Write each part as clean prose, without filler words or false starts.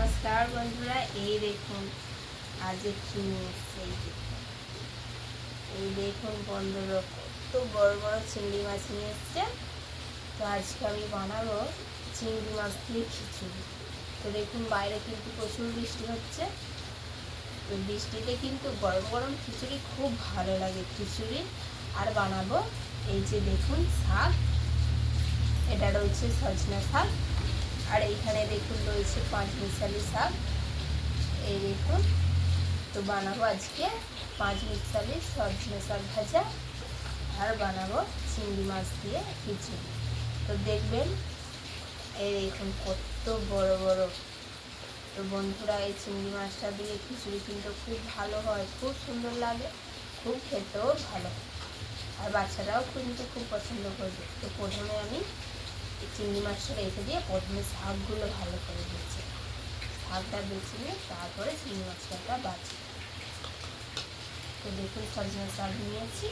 নমস্কার বন্ধুরা, এই দেখুন আজ কি নিয়ে এসেছে। এই দেখুন বন্ধুরা, কত বড় বড় চিংড়ি মাছ নিয়ে এসছে। তো আজকে আমি বানাবো চিংড়ি মাছ দিয়ে খিচুড়ি। তো দেখুন বাইরে কিন্তু প্রচুর বৃষ্টি হচ্ছে। তো বৃষ্টিতে কিন্তু গরম গরম খিচুড়ি খুব ভালো লাগে। খিচুড়ি আর বানাবো এই যে দেখুন শাক, এটা রয়েছে সজনা শাক, আর এইখানে দেখুন রয়েছে পাঁচমিশালি শাক। এই দেখুন, তো বানাবো আজকে পাঁচমিশালি সজনে শাক ভাজা, আর বানাবো চিংড়ি মাছ দিয়ে খিচুড়ি। তো দেখবেন এই দেখুন কত বড় বড়। তো বন্ধুরা, এই চিংড়ি মাছটা দিয়ে খিচুড়ি কিন্তু খুব ভালো হয়, খুব সুন্দর লাগে, খুব খেতেও ভালো, আর বাচ্চারাও কিন্তু খুব পছন্দ করবে। তো প্রথমে আমি চিংড়ি মাছটা রেখে দিয়ে প্রথমে শাকগুলো ভালো করে দিচ্ছি। শাকটা বেছে নিয়ে তারপরে চিংড়ি মাছটা বাছি। তো দেখুন সজনা শাক নিয়েছি,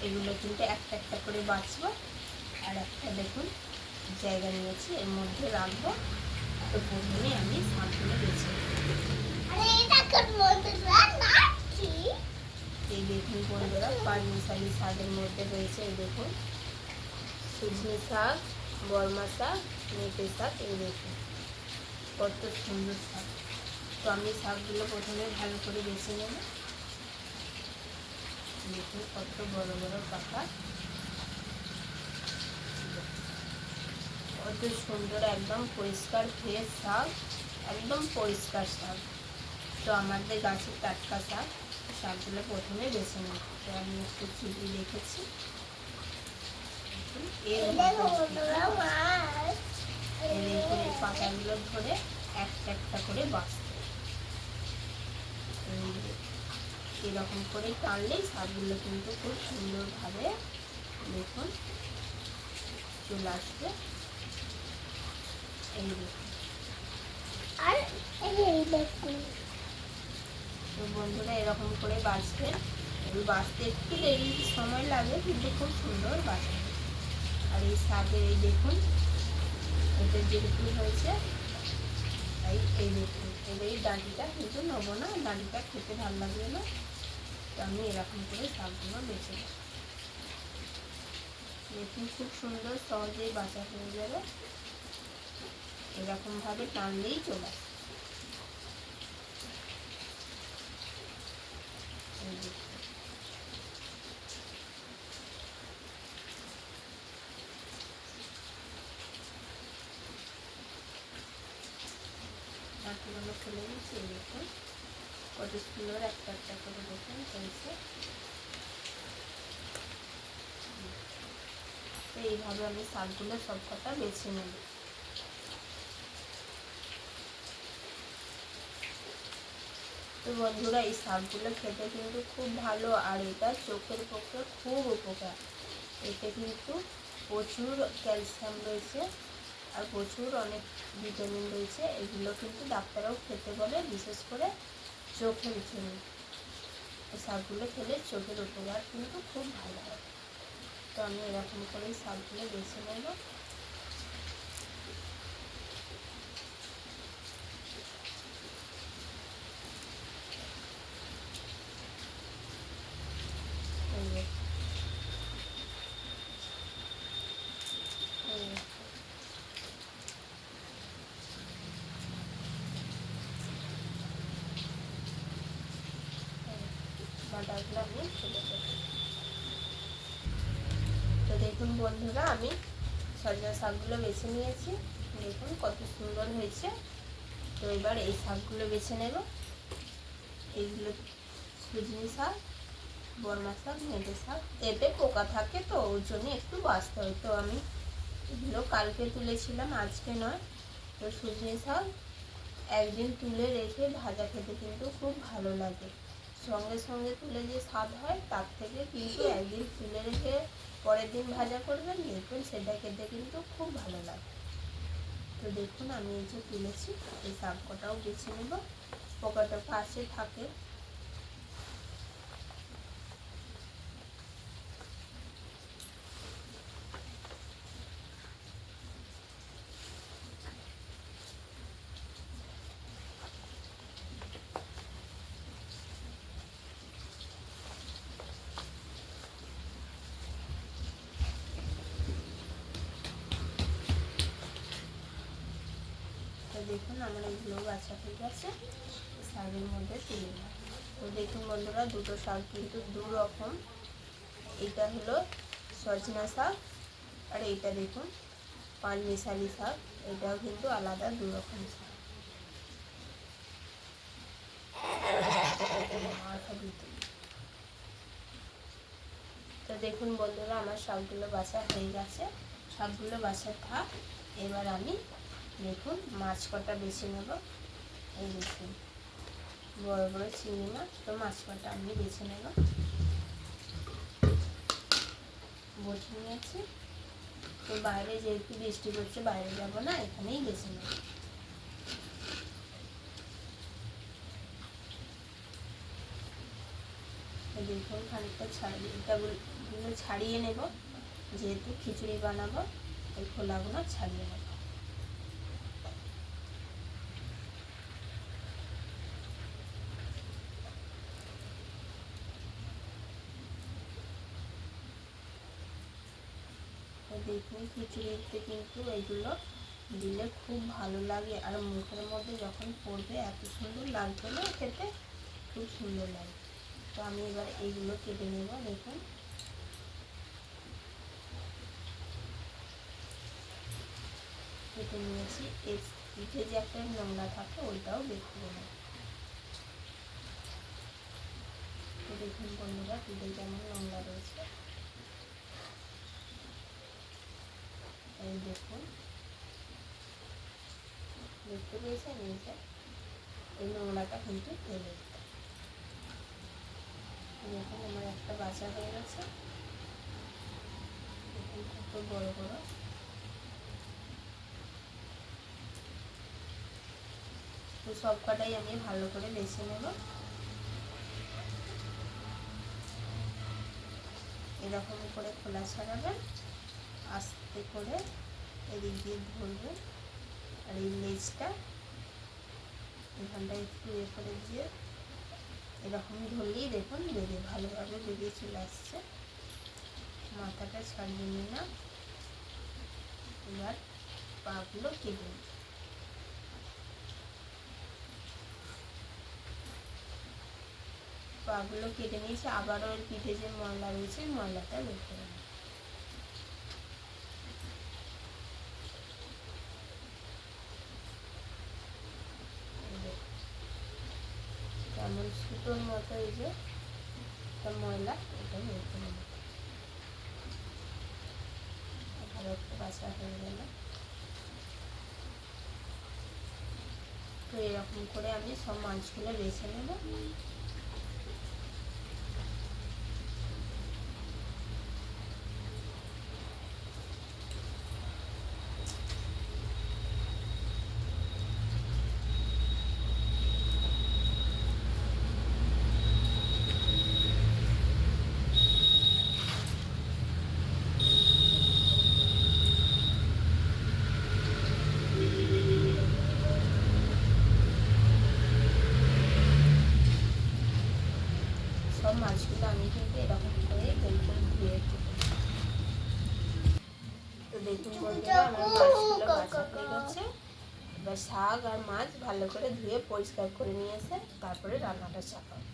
এগুলো কিন্তু একটা একটা করে বাছবো, আর একটা দেখুন জায়গা নিয়েছি এর মধ্যে রাখবো। তো প্রথমে আমি শাকগুলো বেছে এই দেখুন বন্ধুরা, পাঁচমিশালি শাকের মধ্যে রয়েছে এই দেখুন সজনে শাক, বর্মা শাক, মেথি শাক। এই দেখুন কত সুন্দর শাক। তো আমি শাকগুলো প্রথমে ভালো করে বেছে নেব। দেখুন কত বড় বড় পাতা, কত সুন্দর, একদম পরিষ্কার ফ্রেশ শাক, একদম পরিষ্কার শাক। তো আমাদের গাছের টাটকা শাক, শাকগুলো প্রথমে বেছে নেব। তো আমি একটু চিপি রেখেছি। এই পাতাগুলো ধরে একটা একটা করে বাছতে, এরকম করে টানলেই শাকগুলো কিন্তু খুব সুন্দরভাবে দেখুন চলে আসবে। এই দেখুন, আর এই দেখুন। তো বন্ধুরা, এরকম করে বাছবেন। বাছতে একটু দেরি সময় লাগে, কিন্তু খুব সুন্দর বাছবে। আর এই শাকের এই দেখুন, এটা যেহেতু হয়েছে তাই এই দেখুন, এবার এই ডাঁটিটা কিন্তু নেবো না, ডাঁটিটা খেতে ভালো লাগবে না। তো আমি এরকম করে শাকগুলো বেছে নেব। দেখুন খুব সুন্দর, সহজেই বাছা হয়ে যাবে, এরকমভাবে টানলেই চলে আসবে। ডাঁটিগুলো খুলে নিচ্ছি, দেখুন কত সুন্দর একটা একটা করে দেখুন হয়েছে। তো এইভাবে আমি শাকগুলো সব কটা বেছে নেব। তো বন্ধুরা, এই শাকগুলো খেতে কিন্তু খুব ভালো, আর এটা চোখের পক্ষে খুব উপকার। এতে কিন্তু প্রচুর ক্যালসিয়াম রয়েছে, আর প্রচুর অনেক ভিটামিন রয়েছে। এগুলো কিন্তু ডাক্তাররাও খেতে বলে, বিশেষ করে চোখের জন্য। এই শাকগুলো খেলে চোখের উপকার কিন্তু খুব ভালো হয়। তো আমি এরকম করেই শাকগুলো বেছে নেব। ডাঁটাগুলো আমি তুলে দেবো। তো দেখুন বন্ধুরা, আমি সজনা শাকগুলো বেছে নিয়েছি, দেখুন কত সুন্দর হয়েছে। তো এবার এই শাকগুলো বেছে নেব। এইগুলো সজনে শাক, বর্মা শাক, মেথি শাক। এতে পোকা থাকে, তো ওর জন্য একটু বাছতে হয়। তো আমি এগুলো কালকে তুলেছিলাম, আজকে নয়। তো সজনে শাক একদিন তুলে রেখে ভাজা খেতে কিন্তু খুব ভালো লাগে। সঙ্গে সঙ্গে তুলে যে স্বাদ হয়, তার থেকে কিন্তু একদিন তুলে রেখে পরের দিন ভাজা করবেন, দেখবেন সেটা খেতে কিন্তু খুব ভালো লাগে। তো দেখুন আমি এই যে তুলেছি, এই শাক কটাও বেছে নেব। পোকা টোকা আসে থাকে। দেখুন আমার এগুলো বাছা হয়ে গেছে, শাকের মধ্যে তুলে নেব। তো দেখুন বন্ধুরা, দুটো শাক কিন্তু দু রকম। এটা হলো সজনা শাক, আর এটা দেখুন পাঁচমিশালি শাক, এটাও কিন্তু আলাদা দু রকম শাক। তো দেখুন বন্ধুরা, আমার শাকগুলো বাছা হয়ে গেছে, সবগুলো বাছা থাক। এবার আমি দেখুন মাছ কটা বেছে নেব। এই দেখুন বড় বড় চিংড়ি মাছ, তো মাছ কটা আমি বেছে নেব। বসে নিয়েছি, তো বাইরে যেহেতু বৃষ্টি পড়ছে বাইরে যাব না, এখানেই বেছে নেব। দেখুন খানিকটা ছাড়িয়ে ছাড়িয়ে নেব, যেহেতু খিচুড়ি বানাবো এই খোলাগুলো ছাড়িয়ে নেব। দেখুন খিচুড়িতে কিন্তু এগুলো দিলে খুব ভালো লাগে, আর মুখের মধ্যে যখন পড়বে এত সুন্দর লাগবে না, খেতে খুব সুন্দর লাগে। তো আমি এবার এইগুলো কেটে নেব। দেখুন কেটে নিয়েছি, এর পিঠে যে একটা নোংরা থাকে ওইটাও বের করে নেব। তো দেখুন বন্ধুরা, পিঠে যেমন নোংরা রয়েছে, এই দেখুন দেখতে পেয়েছেন, এই নোংরাটা কিন্তু ফেলে দিতে। দেখুন আমার একটা বাছা হয়ে গেছে, দেখুন কত বড় বড়। তো সব কটাই আমি ভালো করে বেছে নেব। এরকম করে খোলা ছাড়াবেন, আস্তে করে এদিক দিয়ে ধরবেন, আর এই লেজটা এখানটা একটু করে দিয়ে এরকম ধরলেই দেখুন ভালোভাবে বেরিয়ে চলে আসছে। মাথাটা ছাড়িয়ে নিলাম, এবার পাগুলো কেটে নিই। পাগুলো কেটে নিয়েছি, আবারও এর পিঠে যে ময়লা রয়েছে ময়লাটা বের করে নিই। যেমন সুতোর মতো এই যে ময়লা, এটা বের করে নিই। ভালো একটা বাছা হয়ে গেল। তো এরকম করে আমি সব মাছগুলো বেছে নেব। সব মাছগুলো আমি কিন্তু এরকম করে বের করে ধুয়ে দেবো। তো দেখুন বন্ধুরা, আমার মাছগুলো বাছা হয়ে গেছে। এবার শাক আর মাছ ভালো করে ধুয়ে পরিষ্কার করে নিয়ে এসে তারপরে রান্নাটা চাপাবো।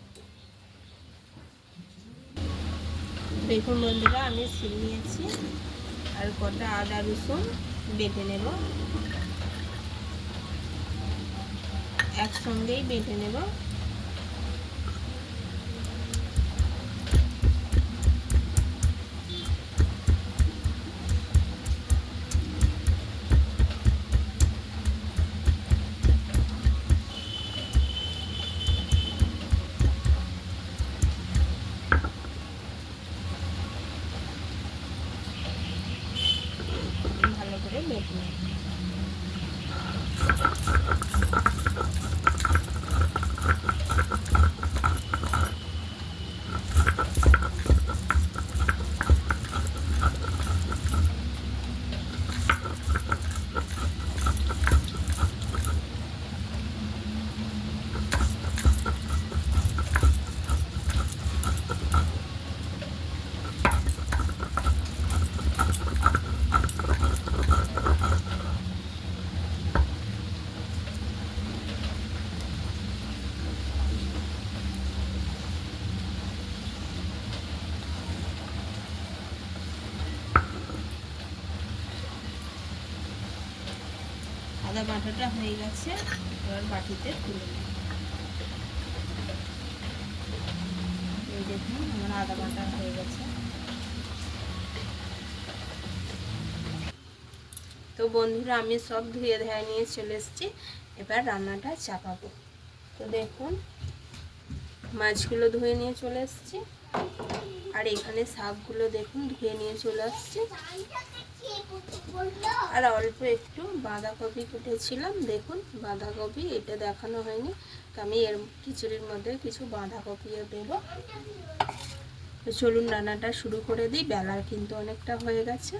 দেখুন বন্ধুরা, আমি শিল নিয়েছি আর কটা আদা রসুন বেটে নেব, একসঙ্গেই বেটে নেব। ভালো করে বেটে নেব। ঘন্টটা হয়ে গেছে, এবার বাটিতে তুলে নেব। এই দেখুন আমার আধা ঘন্টা হয়ে গেছে। তো বন্ধুরা আমি সব ধুয়ে ধুয়ে নিয়ে চলে এসেছি, এবার রান্নাটা চাপাবো। তো দেখুন মাছগুলো ধুয়ে নিয়ে চলে এসেছি, আর এখানে শাকগুলো দেখুন ধুয়ে নিয়ে চলে আসছি। আর অল্প একটু বাঁধাকপি কেটেছিলাম, দেখুন বাঁধাকপি, এটা দেখানো হয়নি, তো আমি এর খিচুড়ির মধ্যে কিছু বাঁধাকপিও দেবো। তো চলুন রান্নাটা শুরু করে দিই, বেলার কিন্তু অনেকটা হয়ে গেছে।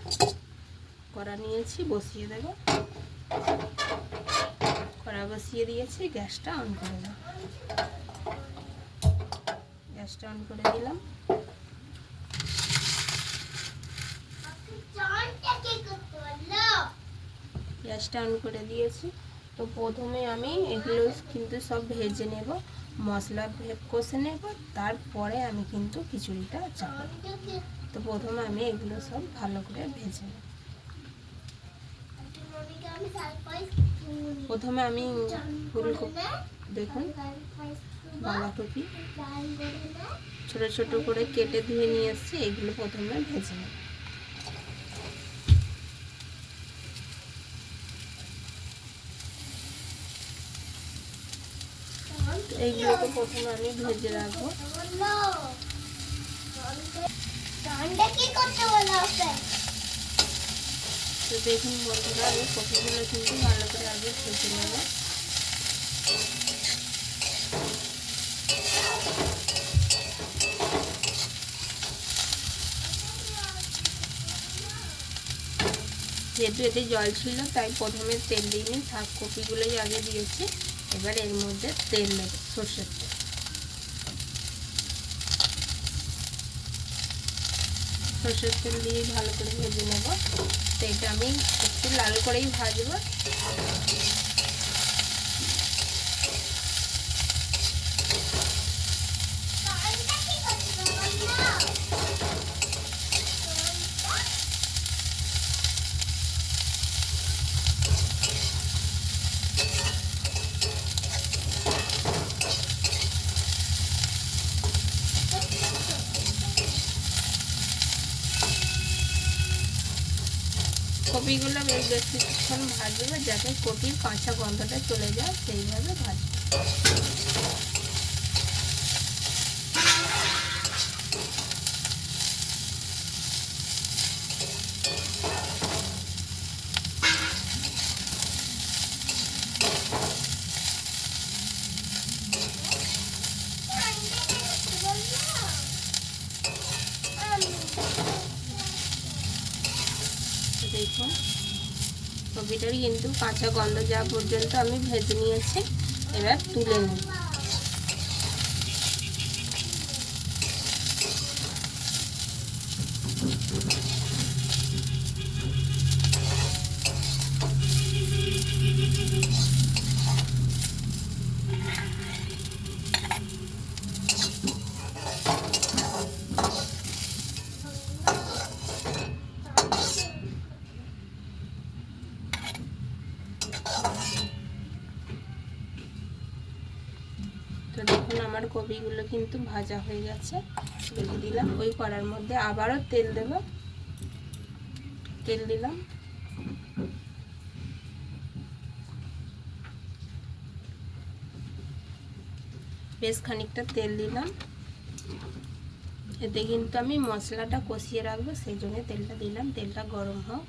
কড়া নিয়েছি, বসিয়ে দেব। কড়া বসিয়ে দিয়েছি, গ্যাসটা অন করে দাও। গ্যাসটা অন করে দিলাম। গ্যাসটা অন করে দিয়েছি। তো প্রথমে আমি এগুলো কিন্তু সব ভেজে নেব, মশলা কষে নেব, তারপরে আমি কিন্তু খিচুড়িটা চাপাবো। তো প্রথমে আমি এগুলো সব ভালো করে ভেজে নেব। প্রথমে আমি ফুলকপি, দেখুন বাঁধাকপি ছোট ছোট করে কেটে ধুয়ে নিয়ে এসেছি, এগুলো প্রথমে ভেজে নেব। এইগুলোকে প্রথমে আমি ভেজে রাখবো। তো দেখুন বন্ধুরা আমি কপিগুলো কিন্তু ভালো করে আগে ভেজে নেব। যেহেতু এতে জল ছিল তাই প্রথমে তেল দিইনি, শাক কপিগুলোই আগে দিয়েছি। এবার এর মধ্যে তেল নেব, সর্ষের তেল। সর্ষের তেল দিয়ে ভালো করে ভেজে নেব। তো এটা আমি একটু লাল করেই ভাজবো। কপিগুলো বেশ কিছুক্ষণ ভাজবো, যাতে কপির কাঁচা গন্ধটা চলে যায়, সেইভাবে ভাজবো। দেখুন কপিটার কিন্তু কাঁচা গন্ধ যাওয়া পর্যন্ত আমি ভেজে নিয়েছি, এবার তুলে নিই। তো দেখুন আমার কপিগুলো কিন্তু ভাজা হয়ে গেছে, রেখে দিলাম। ওই কড়ার মধ্যে আবারও তেল দেব, তেল দিলাম। বেশ খানিকটা তেল দিলাম, এতে কিন্তু আমি মশলাটা কষিয়ে রাখবো, সেই জন্য তেলটা দিলাম। তেলটা গরম হোক।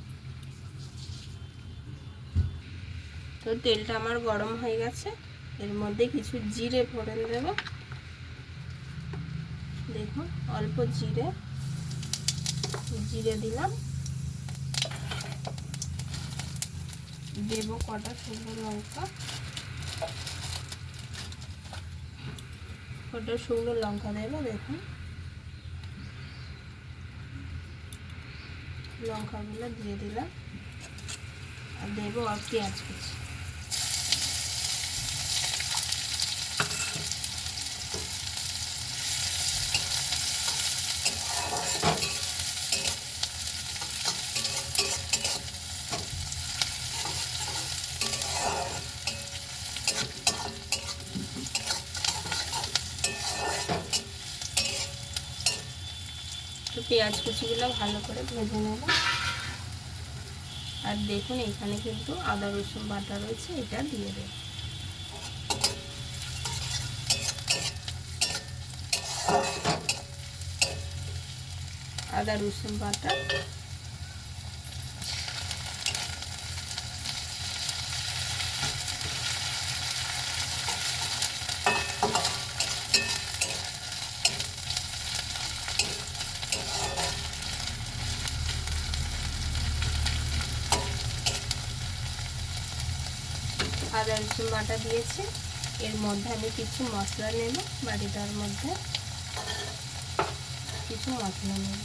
তো তেলটা আমার গরম হয়ে গেছে, এর মধ্যে কিছু জিরে ফোড়ন দেব। দেখুন অল্প জিরে দিলাম, দেব কটা শুকনো লঙ্কা, দেবো। দেখুন লঙ্কাগুলো দিয়ে দিলাম, আর দেবো আর পেঁয়াজ কুচি। পেঁয়াজ কুচিগুলো ভালো করে ভেজে নেব। আর দেখুন এখানে কিন্তু আদা রসুন বাটা রয়েছে, এটা দিয়ে দেব। আদা রসুন বাটা, আদা রসুন বাটা দিয়েছি। এর মধ্যে আমি কিছু মশলা নেব, বাটিটার মধ্যে কিছু মশলা নেব।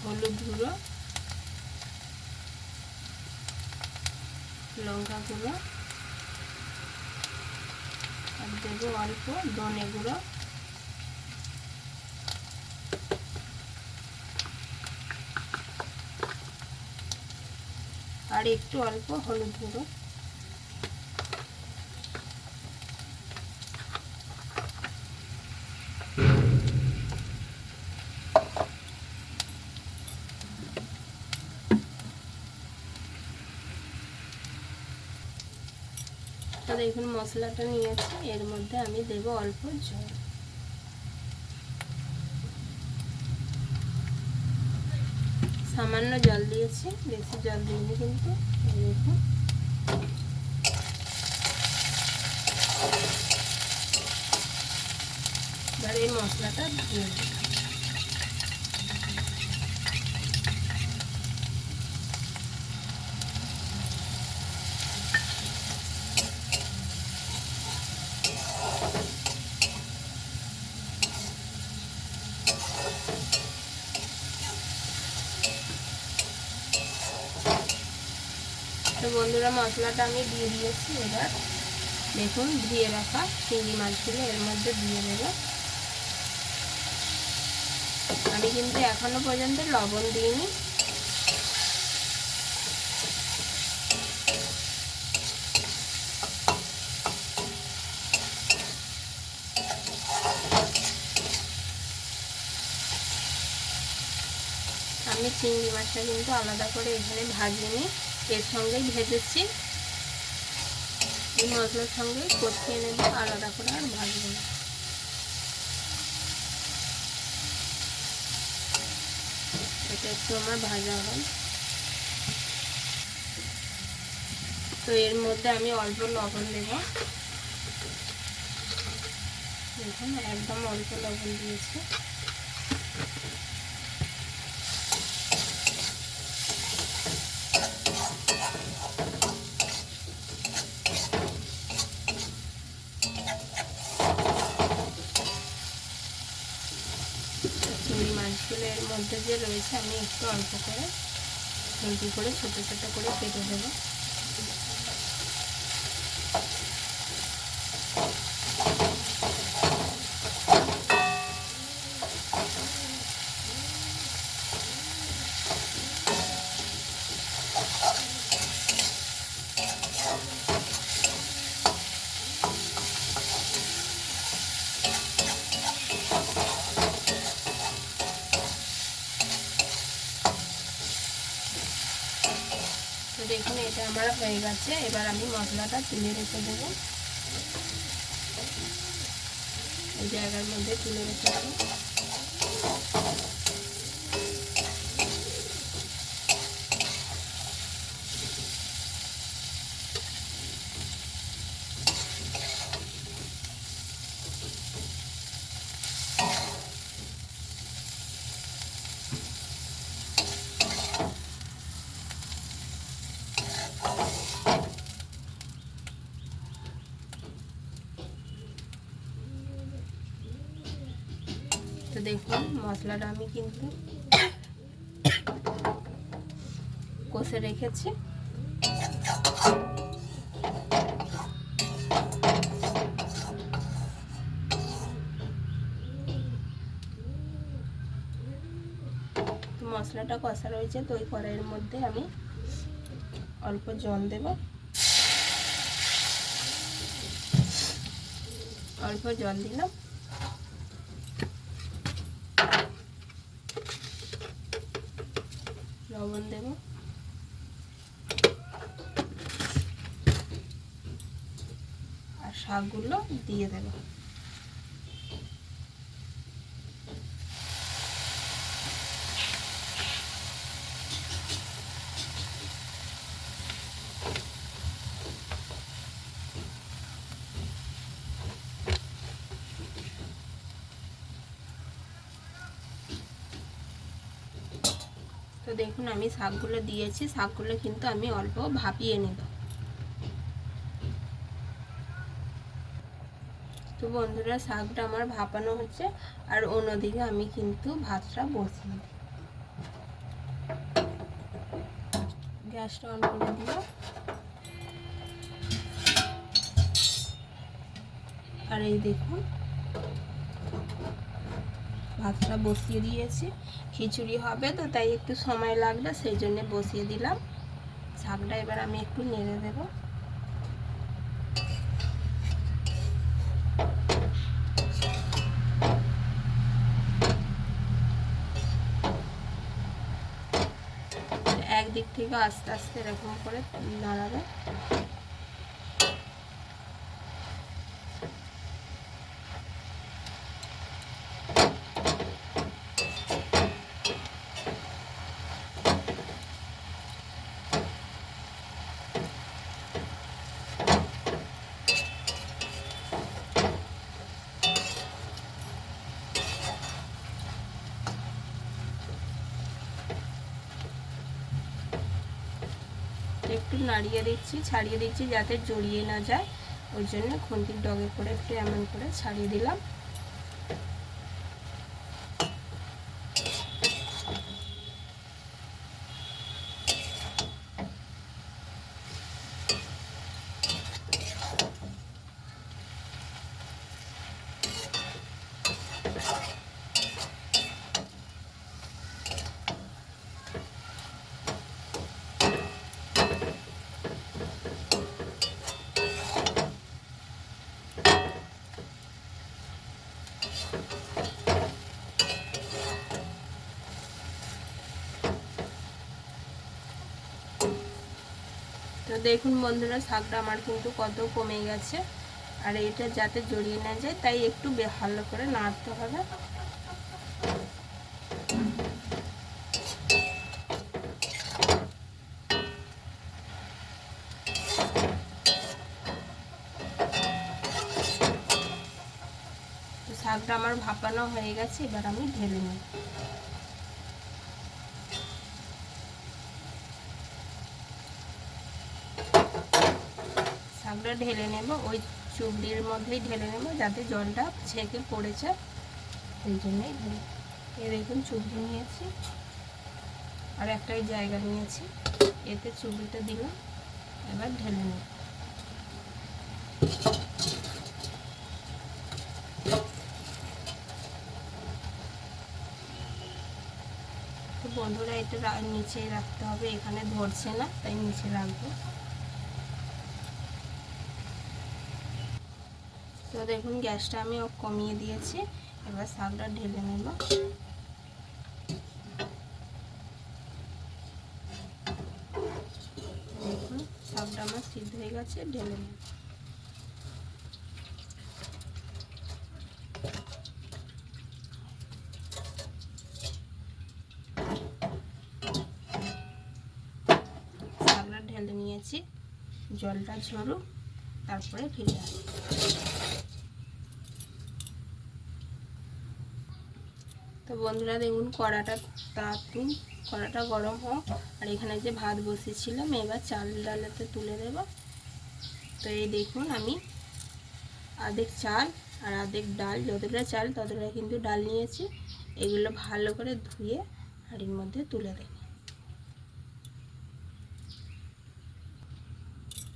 হলুদ গুঁড়ো, লঙ্কা গুঁড়ো, আর দেবো অল্প ধনে গুঁড়ো, আর একটু অল্প হলুদ গুঁড়ো। আর এখন মশলাটা নিয়েছি, এর মধ্যে আমি দেব অল্প জল। সামান্য জল দিয়েছি, বেশি জল দিইনি কিন্তু। দেখুন এবার এই মশলাটা দিয়ে দেব। তো বন্ধুরা মশলাটা আমি দিয়ে দিয়েছি। এবার দেখুন ধুয়ে রাখা চিংড়ি মাছগুলো এর মধ্যে দিয়ে দেব। আমি কিন্তু এখনো পর্যন্ত লবণ দিইনি। আমি চিংড়ি মাছটা কিন্তু আলাদা করে এখানে ভাজিনি, এর সঙ্গেই ভেজেছি। এই মশলার সঙ্গে কষিয়ে নেব, আলাদা করে আর ভাজবো না। এটা একটু আমার ভাজা হয়। তো এর মধ্যে আমি অল্প লবণ দেব। দেখুন একদম অল্প লবণ দিয়েছি। চিংড়ি মাছগুলো এর মধ্যে যে রয়েছে আমি একটু অল্প করে খুন্তি করে ছোটো ছোটো করে কেটে দেবো। তো দেখুন এটা আমার হয়ে গেছে। এবার আমি মশলাটা তুলে রেখে দেবো, এই জায়গার মধ্যে তুলে রেখে দেবো। তো দেখুন মশলাটা আমি কিন্তু কষে রেখেছি। মশলাটা কষা রয়েছে, তো ওই কড়াইয়ের মধ্যে আমি অল্প জল দেব, অল্প জল দিলাম, লবণ দেব, আর শাকগুলো দিয়ে দেব। তো দেখুন আমি শাকগুলো দিয়েছি, শাকগুলো কিন্তু আমি অল্প ভাপিয়ে নেব। তো বন্ধুরা শাকটা আমার ভাপানো হচ্ছে, আর অন্যদিকে আমি কিন্তু ভাতটা বসিয়ে দিই। গ্যাসটা অন করে দিল, আর এই দেখুন ভাতটা বসিয়ে দিয়েছি। খিচুড়ি হবে তো তাই একটু সময় লাগবে, সেই জন্য বসিয়ে দিলাম। শাকটা এবার আমি একটু নেড়ে দেব। একদিক থেকে আস্তে আস্তে এরকম করে নাড়াবে। একটু নাড়িয়ে দিচ্ছি, ছাড়িয়ে দিচ্ছি যাতে জড়িয়ে না যায়, ওই জন্য খুন্তির ডগে করে একটু এমন করে ছাড়িয়ে দিলাম। তো দেখুন বন্ধুরা শাকটা আমার কিন্তু কত কমে গেছে, আর এটা যাতে জড়িয়ে না যায় তাই একটু ভালো করে নাড়তে হবে। তো শাকটা আমার ভাপানো হয়ে গেছে, এবার আমি ঢেলে নেব। শাকটা ঢেলে নেব, ওই চুবড়ির মধ্যেই ঢেলে নেব যাতে জলটা ছেঁকে পড়েছে, সেই জন্যই ঢেলে। এই দেখুন চুবড়ি নিয়েছি, আর একটাই জায়গা নিয়েছি, এতে চুবড়িটা দিলাম, এবার ঢেলে নেব। তো বন্ধুরা এটা নিচেই রাখতে হবে, এখানে ধরছে না তাই নিচে রাখবো। তো দেখুন গ্যাসটা আমি কমিয়ে দিয়েছি, এবার শাকটা ঢেলে নেব। দেখুন শাকটা আমার সিদ্ধ হয়ে গেছে, ঢেলে নেব। শাকটা ঢেলে নিয়েছি, জলটা ঝরুক তারপরে ফিরে আসবো। তো বন্ধুরা দেখুন কড়াটা গরম হোক, আর এখানে যে ভাত বসিয়েছিলাম এবার চাল ডালেতে তুলে দেব। তো এই দেখুন আমি আধেক চাল আর আধেক ডাল, যতটা চাল ততটা কিন্তু ডাল নিয়েছি, এগুলো ভালো করে ধুয়ে হাঁড়ির মধ্যে তুলে দেব।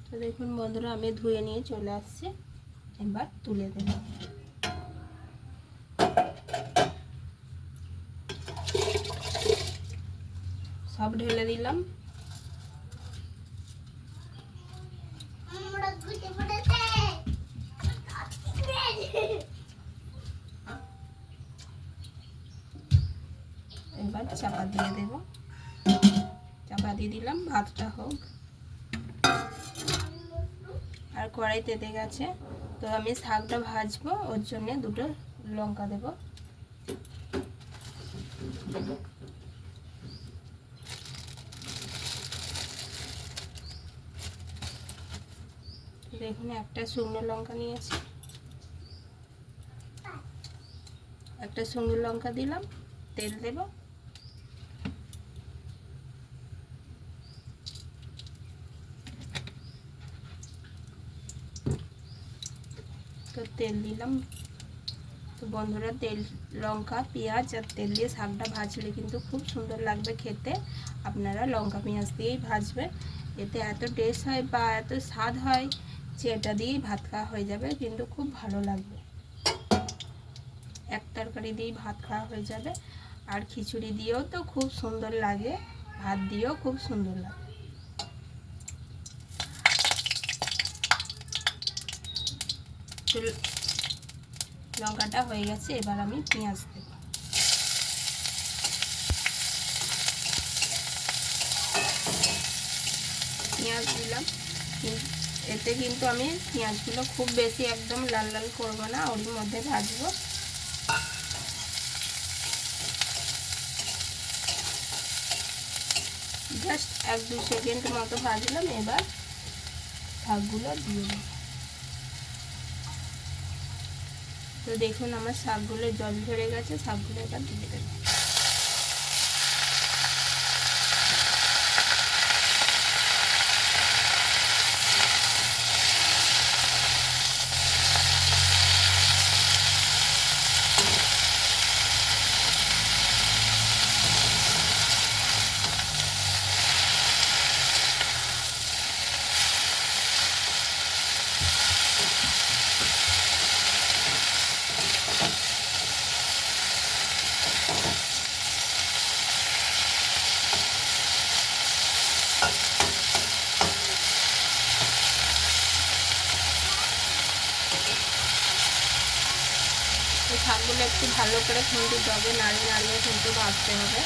তো দেখুন বন্ধুরা আমি ধুয়ে নিয়ে চলে আসছি, এবার তুলে দেব। সব ঢেলে দিলাম। এবার চাপা দিয়ে দেব, চাপা দিয়ে দিলাম, ভাতটা হোক। আর কড়াই তেতে গেছে, তো আমি শাকটা ভাজবো, ওর জন্য দুটো লঙ্কা দেব। দেখুন একটা শুকনো লঙ্কা নিয়েছি, একটা শুকনো লঙ্কা দিলাম, তেল দেব। তো তেল দিলাম। তো বন্ধুরা, তেল, লঙ্কা, পেঁয়াজ আর তেল দিয়ে শাকটা ভাজলে কিন্তু খুব সুন্দর লাগবে খেতে। আপনারা লঙ্কা পেঁয়াজ দিয়েই ভাজবেন, এতে এত টেস্ট হয় বা এত স্বাদ হয় যে এটা দিয়েই ভাত খাওয়া হয়ে যাবে, কিন্তু খুব ভালো লাগবে। এক তরকারি দিয়েই ভাত খাওয়া হয়ে যাবে। আর খিচুড়ি দিয়েও তো খুব সুন্দর লাগে, ভাত দিয়েও খুব সুন্দর লাগে। লঙ্কাটা হয়ে গেছে, এবার আমি পেঁয়াজ দেব। পেঁয়াজ দিলাম, এতে কিন্তু আমি পেঁয়াজগুলো খুব বেশি একদম লাল লাল করবো না, ওর মধ্যে ভাজবো। জাস্ট 1-2 সেকেন্ড মতো ভাজলাম। এবার শাকগুলো দিয়ে দেব। তো দেখুন আমার শাকগুলো জল ঝরে গেছে, শাকগুলো এবার দিয়ে দেব। তো শাকগুলো একটু ভালো করে খুন্তি ডবে নাড়িয়ে নাড়িয়ে কিন্তু ভাজতে হবে।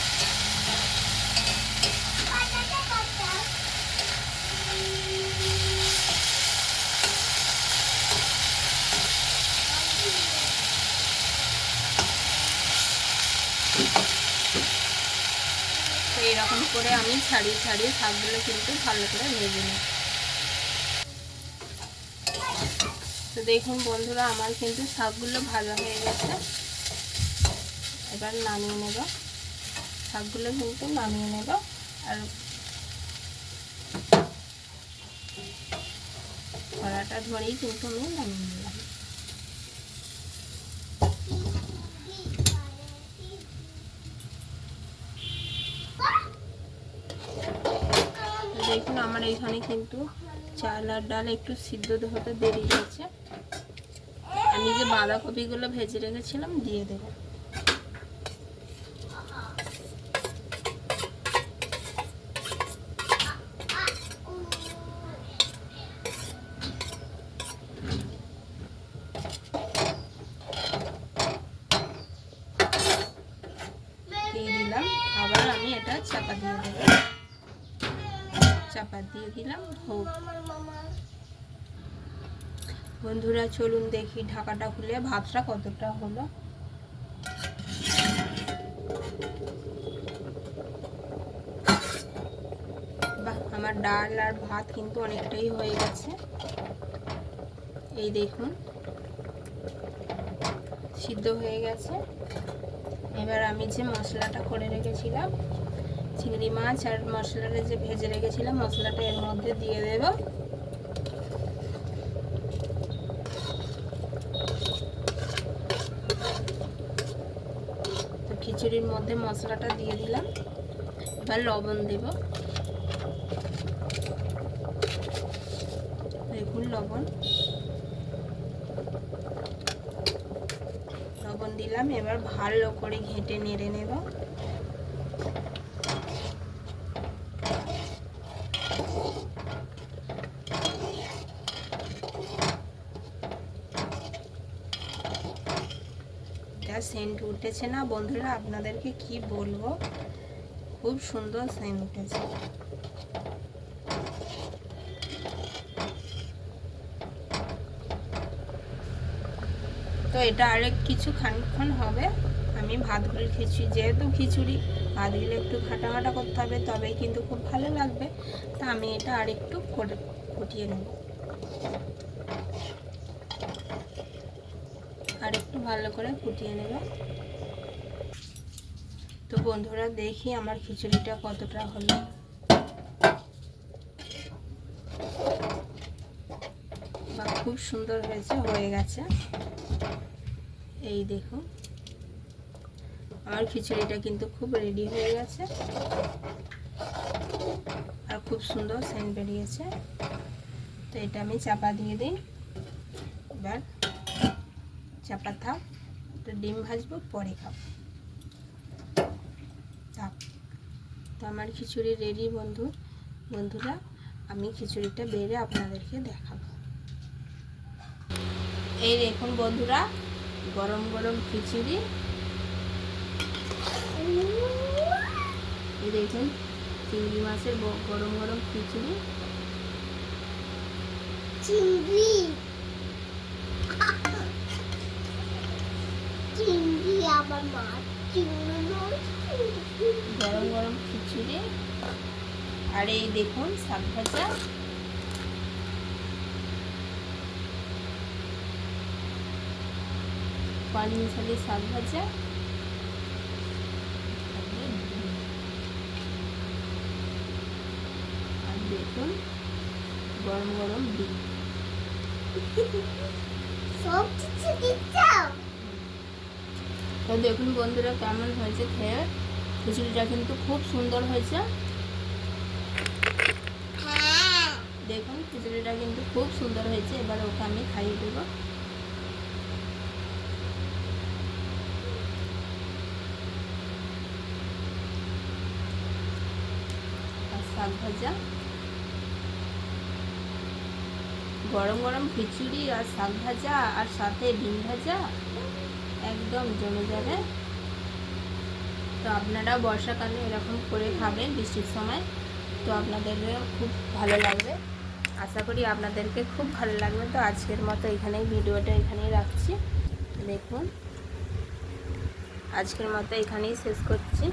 তো এরকম করে আমি ছাড়িয়ে ছাড়িয়ে শাকগুলো কিন্তু ভালো করে ভেজে নেব। তো দেখুন বন্ধুরা, আমার কিন্তু শাকগুলো ভাজা হয়ে গেছে। এবার নামিয়ে নেব, শাকগুলো কিন্তু নামিয়ে নেব। আর কড়াটা ধরেই কিন্তু আমি নামিয়ে নিলাম। দেখুন আমার এখানে কিন্তু চাল আর ডাল একটু সিদ্ধ হতে দেরি হয়েছে। আমি যে বাঁধাকপিগুলো ভেজে রেখেছিলাম দিয়ে দেব। দিয়ে দিলাম, আবার আমি এটা চাপা দিয়ে দেব। চাপা দিয়ে দিলাম, হোক। বন্ধুরা চলুন দেখি ঢাকাটা খুলে ভাতটা কতটা হলো। বাহ, আমার ডাল আর ভাত কিন্তু অনেকটাই হয়ে গেছে। এই দেখুন সিদ্ধ হয়ে গেছে। এবার আমি যে মশলাটা করে রেখেছিলাম, চিংড়ি মাছ আর মশলাটা যে ভেজে রেখেছিলাম, মশলাটা এর মধ্যে দিয়ে দেব। তো খিচুড়ির মধ্যে মশলাটা দিয়ে দিলাম। এবার লবণ দেব, দেখুন লবণ দিলাম। এবার ভালো করে ঘেঁটে নেড়ে নেব। যা সেন্ট উঠেছে না বন্ধুরা, আপনাদেরকে কি বলবো, খুব সুন্দর সেন্ট উঠেছে। তো এটা আরেক কিছু খানিকক্ষণ হবে। আমি ভাতগুলি খিচুড়ি, যেহেতু খিচুড়ি ভাতগুলো একটু ঘাটা ঘাটা করতে হবে, তবেই কিন্তু খুব ভালো লাগবে। তা আমি এটা আরেকটু ফুটিয়ে নেব, আর একটু ভালো করে ফুটিয়ে নেব। তো বন্ধুরা দেখি আমার খিচুড়িটা কতটা হলো। বা খুব সুন্দর হয়েছে, হয়ে গেছে। এই দেখুন আমার খিচুড়িটা কিন্তু খুব রেডি হয়ে গেছে, আর খুব সুন্দর সেন্ট বেরিয়েছে। তো এটা আমি চাপা দিয়ে দিই, এবার চাপা থাক। তো ডিম ভাজবো, পরে খাবো। তো আমার খিচুড়ি রেডি বন্ধুরা, আমি খিচুড়িটা বেড়ে আপনাদেরকে দেখাবো। এই দেখুন বন্ধুরা, গরম গরম খিচুড়ি। এই দেখুন চিংড়ি মাছের গরম গরম খিচুড়ি। চিংড়ি আবার মাছ, গরম গরম খিচুড়ি। আর এই দেখুন শাক ভাজা। পাঁচমিশালি শাক ভাজা। আর দেখুন গরম গরম ডিম। তো দেখুন বন্ধুরা কেমন হয়েছে খেয়ে। খিচুড়িটা কিন্তু খুব সুন্দর হয়েছে। দেখুন খিচুড়িটা কিন্তু খুব সুন্দর হয়েছে। এবার ওকে আমি খাইয়ে দেবো। শাক ভাজা, গরম গরম খিচুড়ি আর শাক ভাজা, আর সাথে ডিম ভাজা, একদম জমে যাবে। তো আপনারা বর্ষাকালে এরকম করে খাবেন বৃষ্টির সময়, তো আপনাদের খুব ভালো লাগবে। আশা করি আপনাদেরকে খুব ভালো লাগবে। তো আজকের মতো ভিডিওটা এখানেই রাখছি। দেখুন আজকের মতো এখানেই শেষ করছি।